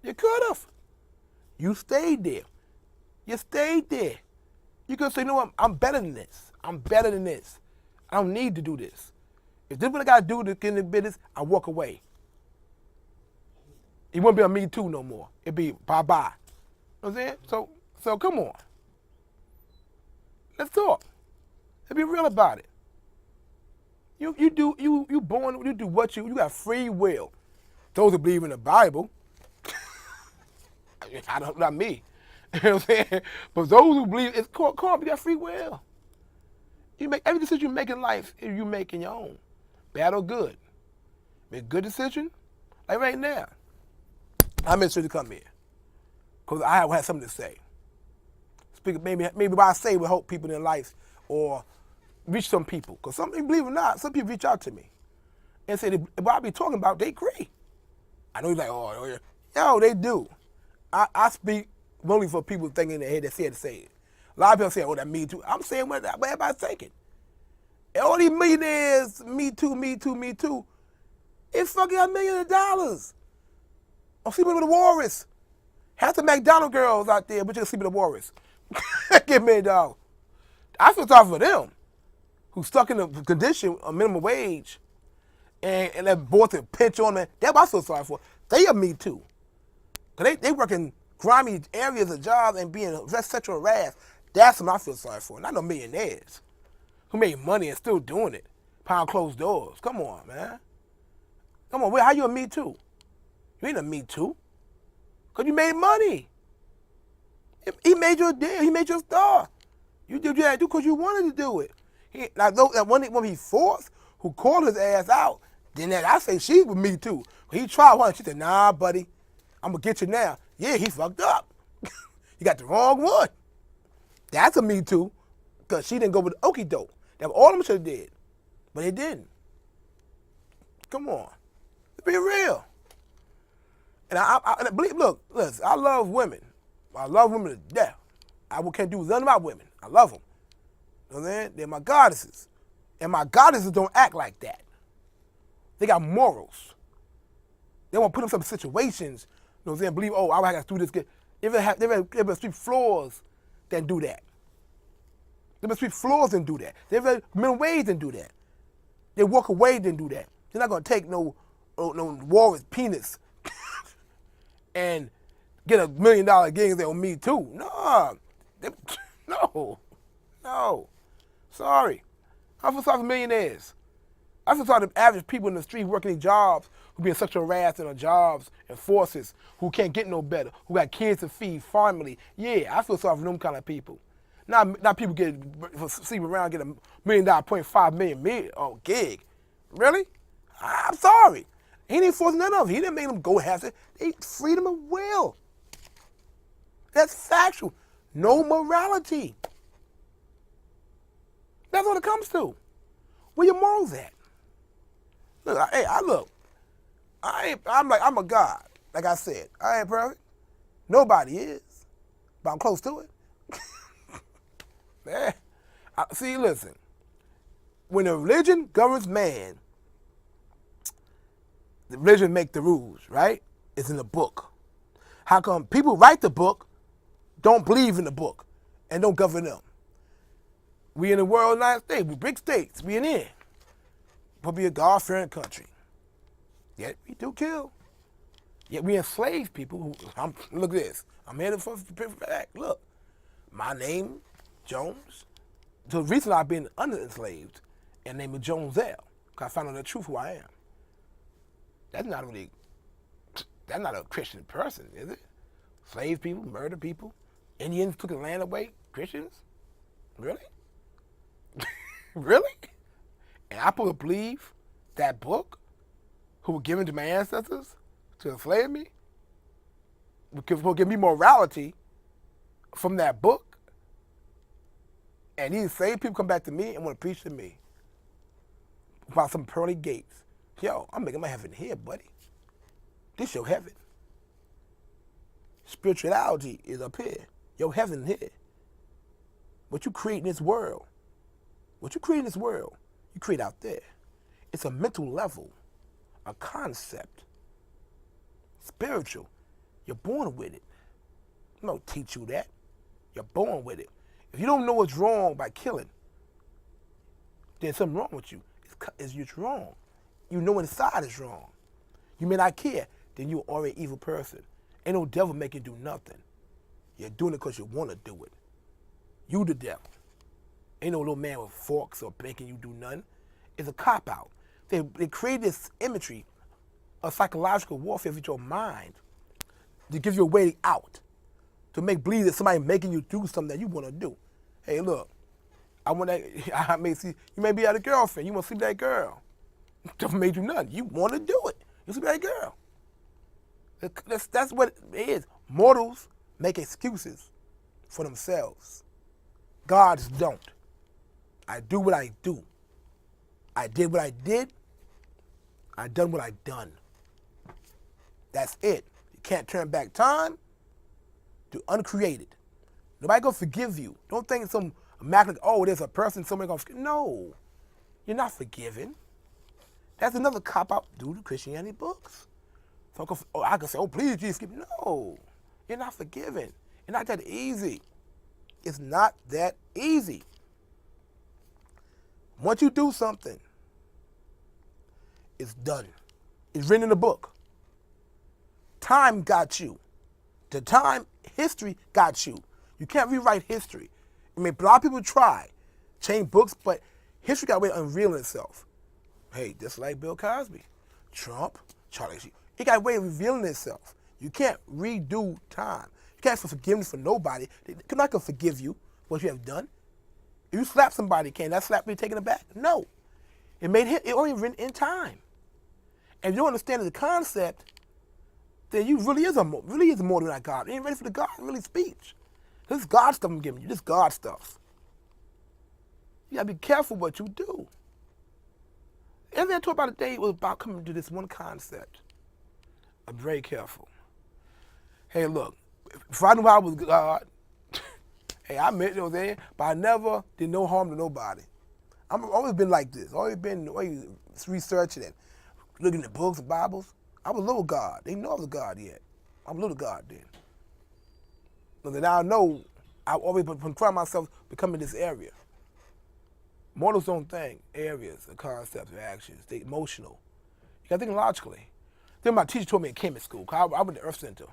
You could have. You stayed there. You stayed there. You could say, you know what, I'm better than this. I'm better than this. I don't need to do this. If this is what I got to do to get in the business, I walk away. It wouldn't be a Me Too no more. It'd be bye-bye. You know what I'm saying? So come on. Let's talk. Let's be real about it. You got free will. Those who believe in the Bible, not me. You know what I'm saying? But those who believe it's called, you got free will. You make every decision you make in life, you make in your own. Bad or good. Make a good decision, like right now. I made sure to come here. Because I have something to say. Maybe what I say will help people in their life or reach some people. Because believe it or not, some people reach out to me and say, what I be talking about, they agree. I know you're like, oh, yeah. Yo, they do. I speak only for people thinking in their head, they're scared to say it. A lot of people say, oh, that Me Too. I'm saying what everybody's thinking. And all these millionaires, Me Too, it's fucking $1 million. I'm sleeping with the walrus. Half the McDonald's girls out there, but you're sleeping with the walrus. Get $1 million. I feel sorry for them who's stuck in a condition of minimum wage and they're bored to pinch on them. That's what I feel sorry for. They are Me Too. Because they work in grimy areas of jobs and being sexual harassed. That's what I feel sorry for. Not no millionaires who made money and still doing it. Behind closed doors. Come on, man. Come on, how you a Me Too? You ain't a Me Too. Because you made money. He made you a deal. He made you a star. You did that because you wanted to do it. That one he forced, who called his ass out, then I say she with Me Too. He tried one. She said, nah, buddy, I'm going to get you now. Yeah, he fucked up. You got the wrong one. That's a Me Too because she didn't go with the okie doke. That's all of them should have did. But they didn't. Come on. Be real. And I believe, look, listen, I love women. I love women to death. I can't do nothing about women. I love them. You know what I'm saying? They're my goddesses. And my goddesses don't act like that. They got morals. They won't put themselves in situations, you know what I'm saying, believe, oh, I got to do this. They must sweep floors than do that. They must sweep floors and do that. They have minimum wage and do that. They walk away and do that. They're not going to take no walrus penis and get $1 million gig and say, oh, me too. No. No. No. Sorry. I feel sorry for millionaires. I feel sorry for the average people in the street working these jobs who being sexual harassed in their jobs and forces, who can't get no better, who got kids to feed, family. Yeah, I feel sorry for them kind of people. Not people sleep around get $1 million, $0.5 million gig. Really? I'm sorry. He didn't force none of them. He didn't make them go have it. They freedom of will. That's factual. No morality. That's what it comes to. Where your morals at? Look, I'm a God. Like I said, I ain't perfect. Nobody is, but I'm close to it. Man, see, listen. When a religion governs man, the religion make the rules, right? It's in the book. How come people write the book, don't believe in the book, and don't govern them? We in the world, United States, we big states, we in there. But be a God-fearing country. Yet we do kill. Yet we enslave people who, look at this. I'm headed for fact. Look, my name, Jones. So recently I've been under-enslaved and named of Jones L. Because I found out the truth who I am. That's not a Christian person, is it? Slave people, murder people. Indians took the land away. Christians? Really? Really? And I supposed to believe that book who were given to my ancestors to enslave me? Because will give me morality from that book. And these same people come back to me and want to preach to me about some pearly gates. Yo, I'm making my heaven here, buddy. This your heaven. Spirituality is up here. Your heaven here. What you create in this world, you create out there. It's a mental level, a concept, spiritual. You're born with it. I don't teach you that. You're born with it. If you don't know what's wrong by killing, then something wrong with you. It's just wrong. You know inside is wrong. You may not care, then you're already an evil person. Ain't no devil make you do nothing. You're doing it because you want to do it. You the devil. Ain't no little man with forks or making you do nothing. It's a cop-out. They create this imagery of psychological warfare with your mind to give you a way out, to make believe that somebody making you do something that you want to do. Hey, look, you may be at a girlfriend. You want to sleep with that girl. Doesn't make you nothing. You want to do it. You sleep with that girl. That's what it is. Mortals make excuses for themselves. Gods don't. I do what I do. I did what I did. I done what I done. That's it. You can't turn back time to uncreated. Nobody gonna forgive you. Don't think it's some immaculate, there's a person, somebody gonna forgive. No. You're not forgiven. That's another cop-out due to Christianity books. So I can say, please, Jesus, forgive me. No. You're not forgiven. It's not that easy. It's not that easy. Once you do something, it's done. It's written in the book. Time got you. History got you. You can't rewrite history. I mean, a lot of people try, change books, but history got a way of unveiling itself. Hey, just like Bill Cosby, Trump, Charlie, it got a way of revealing itself. You can't redo time. You can't ask for forgiveness for nobody. They're not going to forgive you for what you have done. If you slap somebody, can that slap be taken aback? No. It only written in time. And if you don't understand the concept, then you really is more than that God. You ain't ready for the God really speech. This is God stuff I'm giving you. This is God stuff. You gotta be careful what you do. Everything I talked about today was about coming to this one concept. I'm very careful. Hey, look, if I knew I was God, hey, I admit it was there, but I never did no harm to nobody. I've always been like this. Always researching it, looking at books and Bibles. I was a little God. They didn't know I was a God yet. I'm a little God then. But now I know I've always been trying myself becoming this area. Mortals don't think areas, the concepts, the actions. They emotional. You gotta think logically. Then my teacher told me in chemistry school, 'cause I went to Earth Center.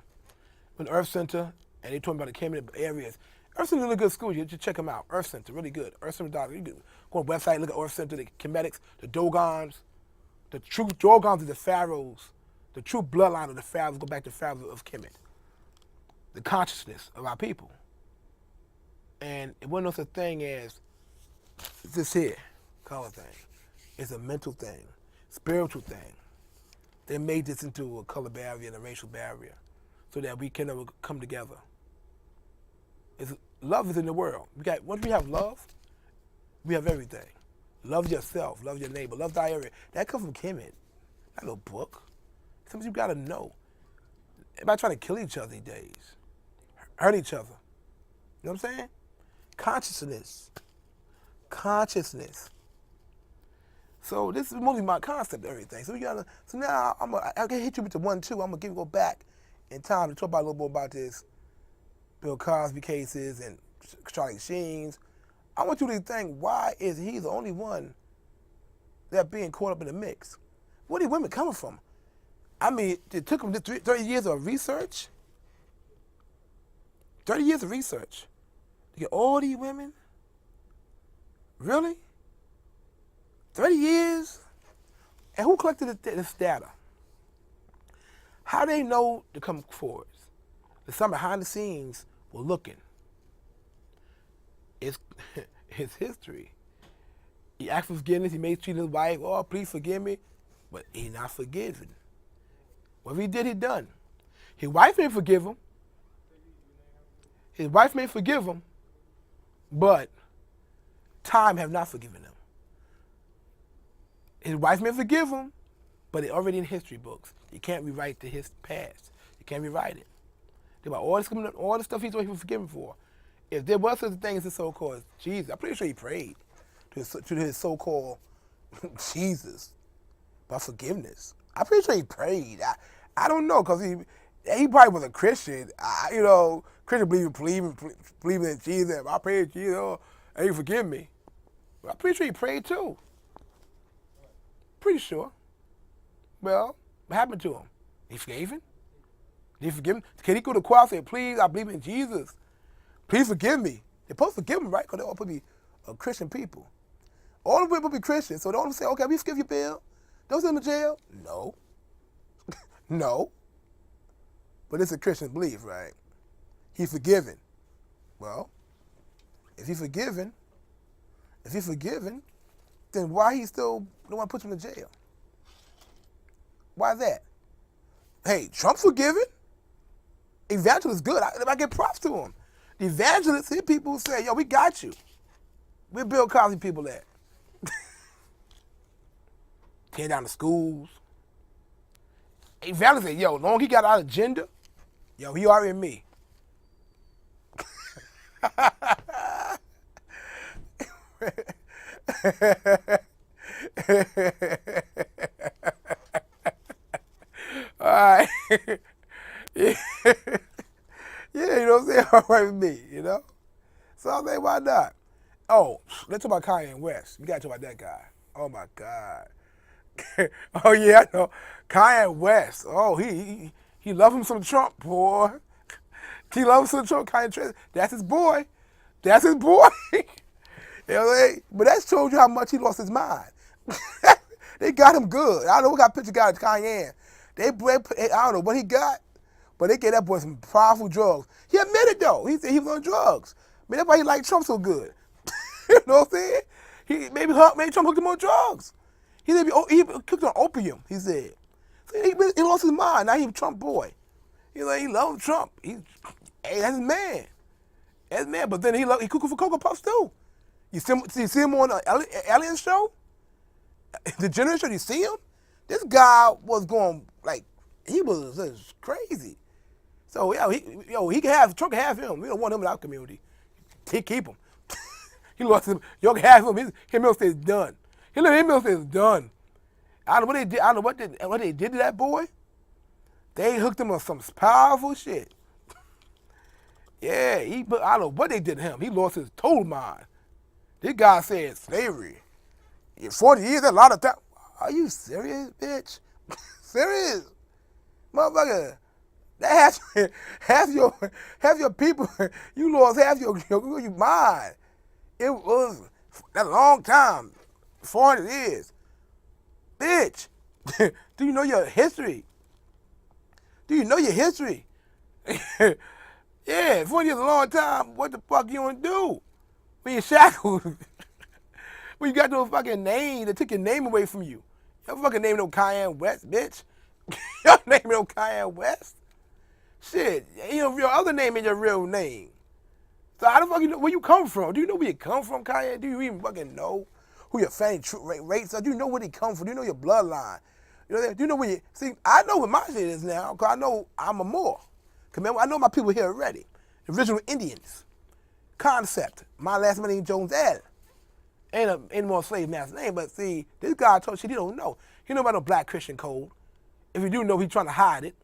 From the Earth Center, and they told me about the Kemet areas. Earth Center is a really good school. You should check them out. Earth Center, really good. Earth Center. You can go on the website, look at Earth Center, the Kemetics, the Dogons. The true Dogons are the pharaohs. The true bloodline of the pharaohs go back to the pharaohs of Kemet. The consciousness of our people. And it wasn't no such thing as this here, color thing. It's a mental thing, spiritual thing. They made this into a color barrier and a racial barrier so that we can never come together. Love is in the world. Once we have love, we have everything. Love yourself, love your neighbor, love thy area. That comes from Kemet, not no book. Something you gotta know. Everybody trying to kill each other these days, hurt each other. You know what I'm saying? Consciousness. So this is mostly my concept of everything. So now I can hit you with the 1-2. I'm gonna go back in time to talk about a little more about this Bill Cosby cases and Charlie Sheen's. I want you to think, why is he the only one that being caught up in the mix? Where are these women coming from? I mean, it took them 30 years of research. 30 years of research to get all these women? Really? 30 years? And who collected this data? How do they know to come forward? That some behind the scenes were looking. It's history. He asked for forgiveness. He made treat his wife, oh, please forgive me. But he not forgiven. Whatever he did, he done. His wife may forgive him. But time have not forgiven him. His wife may forgive him, but it's already in history books. You can't rewrite his past. You can't rewrite it. About all the stuff he's already forgiven for. If there was such a thing as the so-called Jesus, I'm pretty sure he prayed to his so-called Jesus about forgiveness. I'm pretty sure he prayed. I don't know, because he probably was a Christian. Christian believing in Jesus. I prayed to Jesus, and he forgive me. But I'm pretty sure he prayed too. Pretty sure. Well, what happened to him? He forgave him? Did he forgive him? Can he go to the cross and say, please, I believe in Jesus. Please forgive me. They're supposed to forgive him, right? Because they're all supposed to be Christian people. All of them will be Christians. So they all say, okay, we forgive you, Bill. Don't send him to jail. No. No. But it's a Christian belief, right? He's forgiven. Well, if he's forgiven, then why he still don't want to put him in jail? Why that? Hey, Trump's forgiven. Evangelist is good. I give props to him. The evangelists, here people who say, yo, we got you. Where Bill Cosby people at? Tear down the schools. Evangelist say, yo, long he got our agenda, yo, he already in me. All right. Yeah. Yeah, you know what I'm saying? All right with me, you know? So I'm like, why not? Oh, let's talk about Kanye West. We got to talk about that guy. Oh, my God. Oh, yeah, I know. Kanye West. Oh, he loves him some Trump, boy. He loves him some Trump. Kanye, that's his boy. That's his boy. You know what I mean? But that shows you how much he lost his mind. They got him good. I don't know what kind of picture got Kanye. I don't know what he got, but they gave that boy some powerful drugs. He admitted, though. He said he was on drugs. I mean, that's why he liked Trump so good. You know what I'm saying? Maybe Trump hooked him on drugs. He said he cooked on opium, he said. So he lost his mind. Now he's a Trump boy. He loved Trump. Hey, that's his man. That's his man. But then he cooked for Cocoa Puffs, too. You see him on the Alien show? The Jenner show, you see him? This guy was going, he was just crazy. So, Trump can have him. We don't want him in our community. Keep him. He lost him. Y'all can have him. His milk stays done. His milk stays done. I don't know what they did. I don't know what they did to that boy. They hooked him on some powerful shit. Yeah, I don't know what they did to him. He lost his total mind. This guy said slavery. 40 years, that's a lot of time. Are you serious, bitch? Serious? Motherfucker. That half your people, you lost half your mind. It was that long time, 400 years. Bitch, do you know your history? Do you know your history? Yeah, 4 years is a long time. What the fuck you want to do? When you're shackled. When you got no fucking name, they took your name away from you. Your fucking name no Cayenne West, bitch. Your name no Cayenne West. Shit, your other name ain't your real name. So how the fuck you know where you come from? Do you know where you come from, Cayenne? Do you even fucking know who your family rates are? Do you know where they come from? Do you know your bloodline? Do you know where you... See, I know what my shit is now, because I know I'm a Moor. Remember, I know my people here already. Original Indians. Concept. My last name Jones L. Ain't any more slave master name, but see, this guy told shit he don't know. He know about no black Christian code. If you do know, he's trying to hide it.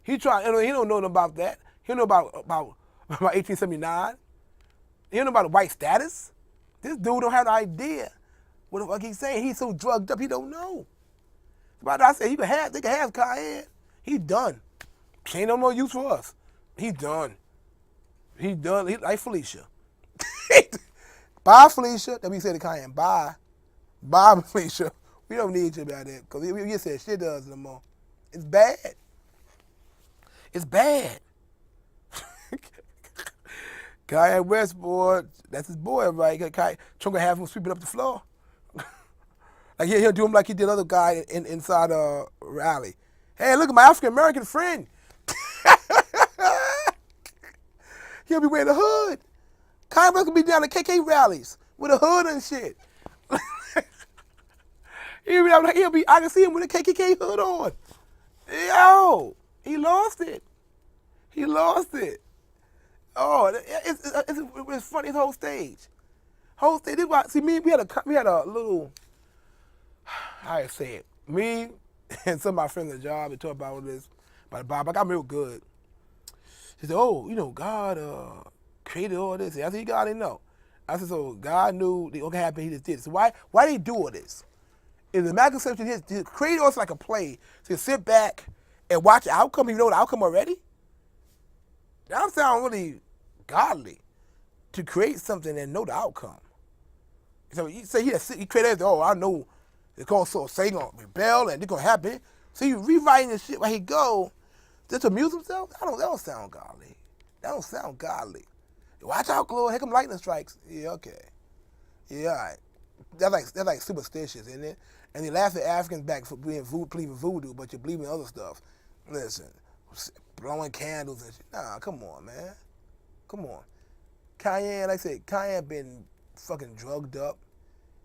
He don't know about that. He don't know about 1879. He don't know about the white status. This dude don't have no idea what the fuck he's saying. He's so drugged up, he don't know. But I said they can have Cayenne. He's done. Ain't no more use for us. He's done. He's done. He like Felicia. Bye, Felicia. Then we say to Cayenne, bye. Bye, Felicia. We don't need you about that. Because we just said shit does no more. It's bad. It's bad. Cayenne West, boy, that's his boy, right? Trump gonna have him sweeping up the floor. Like he'll do him like he did other guy inside a rally. Hey, look at my African American friend. He'll be wearing a hood. Cayenne West will be down at KK rallies with a hood and shit. I can see him with a KKK hood on. Yo, he lost it. He lost it. Oh, it's funny. His whole stage. See, me, we had a little. How I say it? Me and some of my friends at the job, they talk about all this, about the Bible. I got real good. He said, "Oh, God created all this." I said, "God didn't know." I said, "So God knew it was gonna happen. He just did it. So why did he do all this? If the American conception is create us like a play, so you sit back and watch the outcome. You know the outcome already. That don't sound really godly to create something and know the outcome. So you say he created everything. Oh, I know it's going to say gonna rebel and it's gonna happen. So you rewriting this shit while he go just to amuse himself. That don't sound godly. That don't sound godly. Watch out, Claude. Here come lightning strikes. Yeah, okay. Yeah, all right. That's like superstitious, isn't it? And they laugh at Africans back for believing voodoo, but you believe in other stuff. Listen, blowing candles and shit. Nah, come on, man. Come on. Cayenne, like I said, Cayenne been fucking drugged up.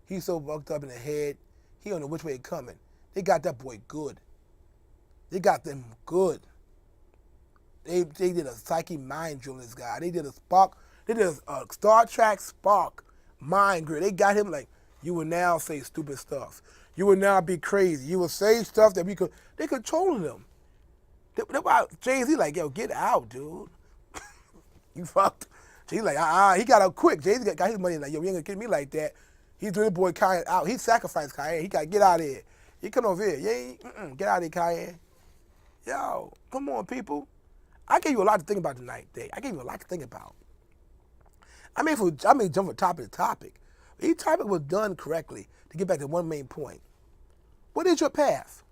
He's so fucked up in the head, he don't know which way it's coming. They got that boy good. They got them good. They did a psyche mind drill this guy. They did a Star Trek Spark mind grill. They got him like, you will now say stupid stuff. You will now be crazy. You will say stuff that they controlling them. That's why Jay-Z like, yo, get out, dude. You fucked. He's like, he got out quick. Jay-Z got his money like, yo, you ain't gonna get me like that. He's doing the boy Cayenne out. He sacrificed Cayenne. He gotta get out of here. He come over here. Yeah, get out of here, Cayenne. Yo, come on, people. I gave you a lot to think about tonight, Dave. I gave you a lot to think about. I may jump from topic to topic. Each topic was done correctly to get back to one main point. What is your path?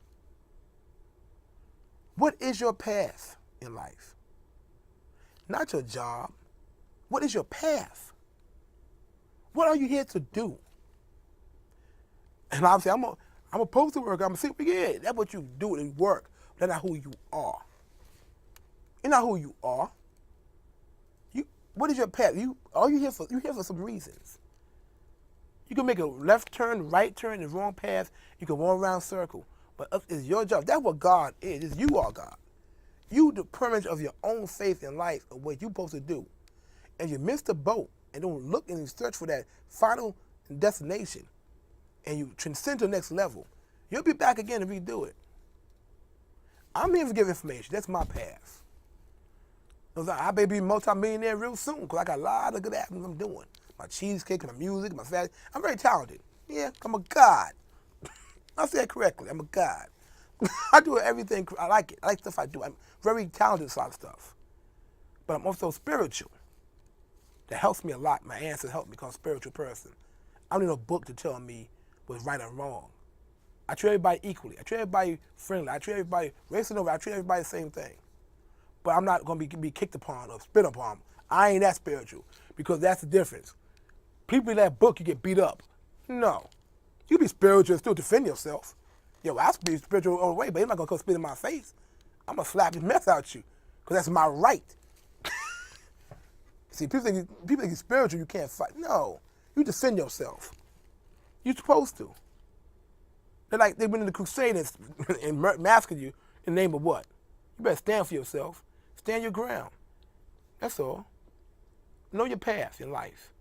What is your path in life? Not your job. What is your path? What are you here to do? And obviously, I'm a postal worker. I'm a super yeah. That's what you do in work. That's not who you are. You're not who you are. What is your path? You here for some reasons. You can make a left turn, right turn, the wrong path. You can walk around circle. But it's your job. That's what God is. It's you are God. You the permanence of your own faith in life of what you're supposed to do. And you miss the boat and don't look and you search for that final destination and you transcend to the next level, you'll be back again if you do it. I'm here to give information. That's my path. I may be multi-millionaire real soon because I got a lot of good actions I'm doing. My cheesecake, my music, my fashion. I'm very talented. Yeah, I'm a god. I said it correctly. I'm a god. I do everything. I like it. I like stuff I do. I'm very talented at a lot of stuff. But I'm also spiritual. That helps me a lot. My ancestors helped me become a spiritual person. I don't need no book to tell me what's right and wrong. I treat everybody equally. I treat everybody friendly. I treat everybody racing over. I treat everybody the same thing. But I'm not going to be kicked upon or spit upon. I ain't that spiritual because that's the difference. People in that book, you get beat up. No. You be spiritual and still defend yourself. Yo, I'll be spiritual all the way, but you're not going to come spit in my face. I'm going to slap the mess out you because that's my right. See, people think you're spiritual, you can't fight. No. You defend yourself. You're supposed to. They're like they went in the crusade and massacred you in the name of what? You better stand for yourself. Stand your ground. That's all. Know your path in life.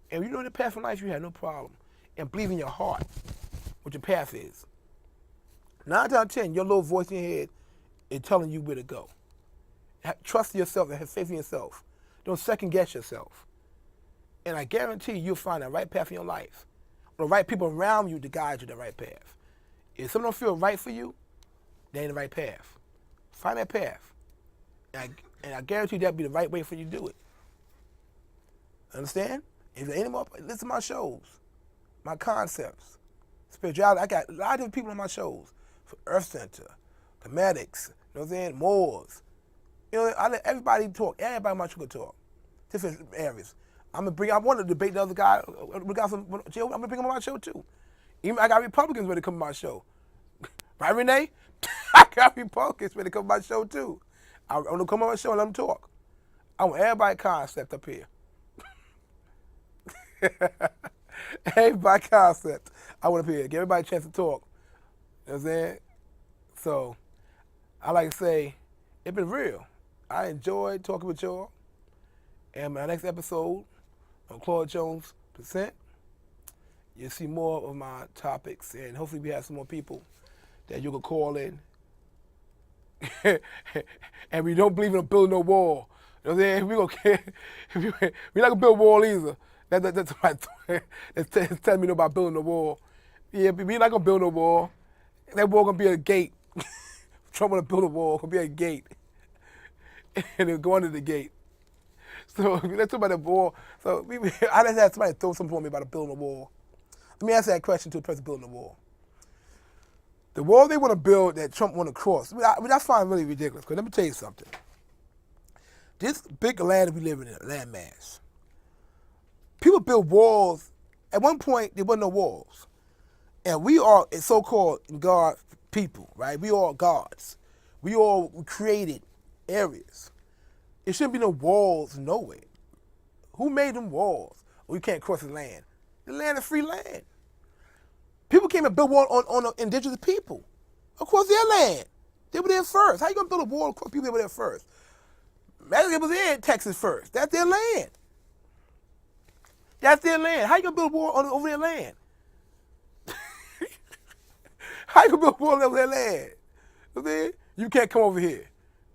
And if you know the path in life, you have no problem. And believe in your heart what your path is. 9 times out of 10, your little voice in your head is telling you where to go. Trust yourself and have faith in yourself. Don't second guess yourself. And I guarantee you'll find the right path in your life. Or the right people around you to guide you the right path. If something don't feel right for you, they ain't the right path. Find that path. And I guarantee that'll be the right way for you to do it. Understand? If there ain't more, listen to my shows, my concepts, spirituality. I got a lot of different people on my shows. From Earth Center, Comedics, you know what I'm saying? Moors. You know, I let everybody talk. Everybody on my show can talk. Different areas. I wanted to debate the other guy. We got some jail. I'm gonna bring him on my show too. Even I got Republicans ready to come on my show. Right, Renee? I got Republicans ready to come on my show too. I want to come on my show and let them talk. I want everybody concept up here. Everybody concept. I want to be here. Give everybody a chance to talk. You know what I'm saying? So, I like to say, it's been real. I enjoyed talking with y'all. And my next episode on Claude Jones Present, you'll see more of my topics, and hopefully we have some more people that you can call in. And we don't believe in building no wall. You know what I'm saying? We're not going to build a wall either. That's telling me about building a wall. Yeah, we're not going to build no wall. That wall going to be a gate. Trump want to build a wall. It's going to be a gate. And it'll go under the gate. So let's talk about the wall. So I just had somebody throw something on me about building a wall. Let me answer that question to the person building the wall. The wall they want to build that Trump want to cross, I find really ridiculous. Because let me tell you something. This big land we live in, a land mass. People build walls. At one point, there wasn't no walls. And we are so-called God people, right? We are gods. We all created areas. It shouldn't be no walls nowhere. Who made them walls? Oh, you can't cross the land. The land is free land. People came and built a wall on the indigenous people. Of course, their land. They were there first. How you going to build a wall across people that were there first? Mexico was there in Texas first. That's their land. That's their land. How you going to build a wall over their land? How you going to build a wall over their land? You know what I'm saying? You can't come over here. You know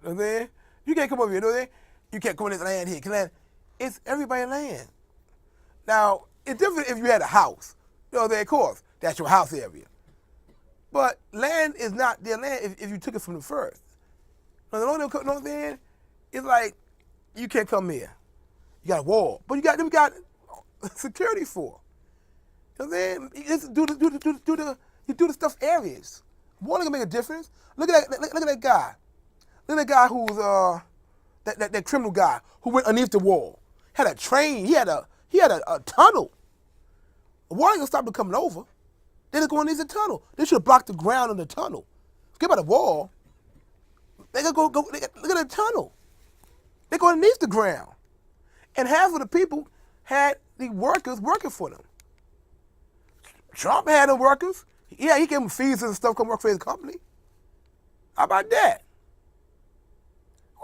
what I'm saying? You can't come over here. You know what I'm saying? You can't come on this land here. It's everybody's land. Now, it's different if you had a house. You know, of course, that's your house area. But land is not their land if you took it from the first. You know what I'm saying? It's like, you can't come here. You got a wall. But you got security for. You know what I'm saying? You just do the stuff areas. Wall ain't gonna make a difference. Look at that guy. Look at that guy who's that criminal guy who went underneath the wall. Had a train. He had a tunnel. The wall ain't gonna stop them coming over. They just go underneath the tunnel. They should have blocked the ground in the tunnel. Forget about the wall. They gotta go. Look at the tunnel. They go underneath the ground, and half of the people had the workers working for them. Trump had the workers. Yeah, he gave them fees and stuff. Come work for his company. How about that?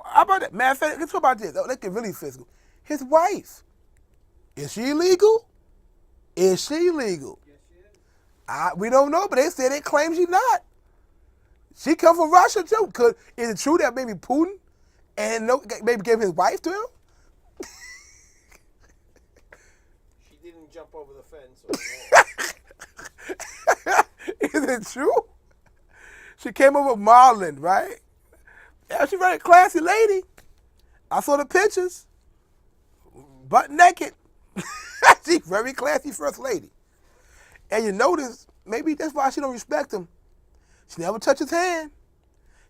How about that? Matter of fact, let's talk about this. Let's get really physical. His wife, is she illegal? Is she illegal? Yes, she is. We don't know, but they claim she's not. She come from Russia too. Is it true that maybe Putin and maybe gave his wife to him? She didn't jump over the fence or the wall. Is it true? She came over modeling, right? Yeah, she's a very classy lady. I saw the pictures. Butt naked. She's very classy first lady. And you notice, maybe that's why she don't respect him. She never touches his hand.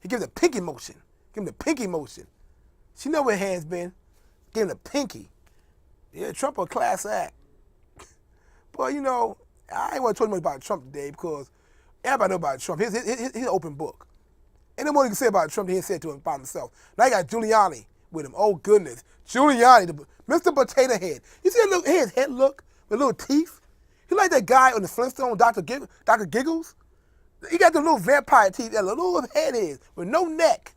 He gives a pinky motion. Give him the pinky motion. She know where her hand's been. Give him the pinky. Yeah, Trump a class act. But, you know, I ain't want to talk much about Trump today because everybody know about Trump. He's an open book. Ain't no more you can say about Trump than he said to him by himself. Now you got Giuliani with him. Oh, goodness. Giuliani, Mr. Potato Head. You see his head look with little teeth? He like that guy on the Flintstone, Dr. Giggles. He got the little vampire teeth, that little head is with no neck.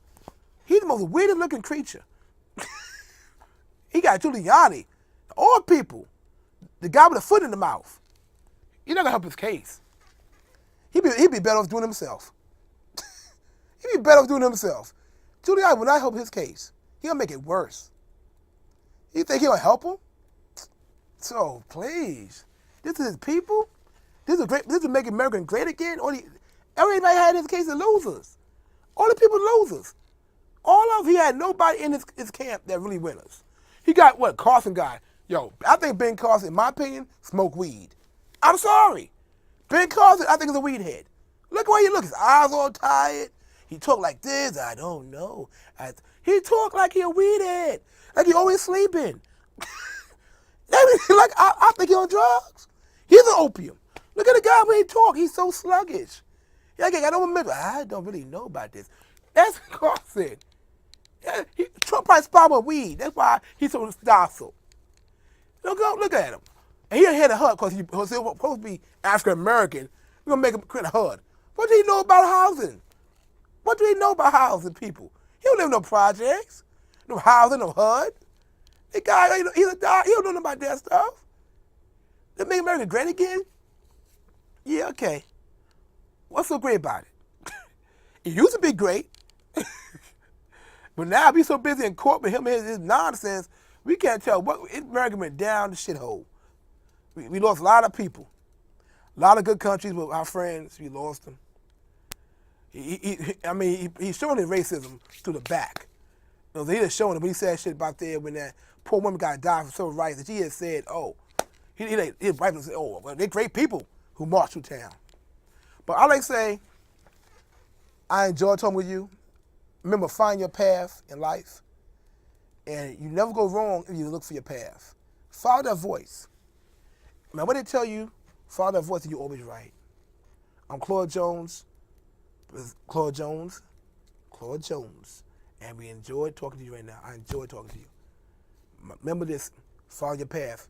He's the most weirdest looking creature. He got Giuliani, all people, the guy with a foot in the mouth. You're not gonna help his case. He'd be better off doing it himself. He'd be better off doing it himself. Giuliani will not help his case. He'll make it worse. You think he'll help him? So please, this is his people. This is make America great again. Everybody had his case of losers. All the people losers. He had nobody in his camp that really winners. He got what Carson got. Yo, I think Ben Carson, in my opinion, smoked weed. I'm sorry. Ben Carson, I think, is a weed head. Look where he looks. His eyes all tired. He talk like this. I don't know. He talk like he a weed head. Like he always sleeping. I think he on drugs. He's an opium. Look at the guy when he talk. He's so sluggish. I don't remember. I don't really know about this. That's Carson. Yeah, Trump probably spot with weed. That's why he's so docile. Look at him. And he had a HUD because he's supposed to be African American. We're going to make him create a HUD. What do he know about housing? What do he know about housing people? He don't live in no projects, no housing, no HUD. The guy, he's a dog. He don't know nothing about that stuff. They make America great again? Yeah, okay. What's so great about it? It used to be great. But now we so busy in court with him and his nonsense, we can't tell what America went down the shithole. We lost a lot of people. A lot of good countries with our friends, we lost them. He's showing his racism through the back. He just showing him when he said shit about there when that poor woman got died for civil rights, and she had said, his wife said, well, they're great people who march through town. But I like to say, I enjoy talking with you. Remember, find your path in life. And you never go wrong if you look for your path. Follow that voice. Now, when they tell you, follow that voice, you're always right. I'm Claude Jones. Claude Jones. And we enjoy talking to you right now. I enjoy talking to you. Remember this, follow your path.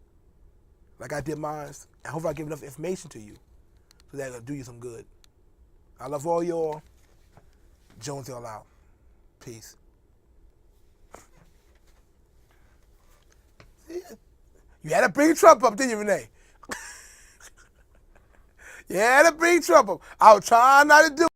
Like I did mine. I hope I give enough information to you so that it'll do you some good. I love all y'all. Jones y'all out. Peace. You had to bring Trump up, didn't you, Renee? You had to bring Trump up. I was trying not to do it.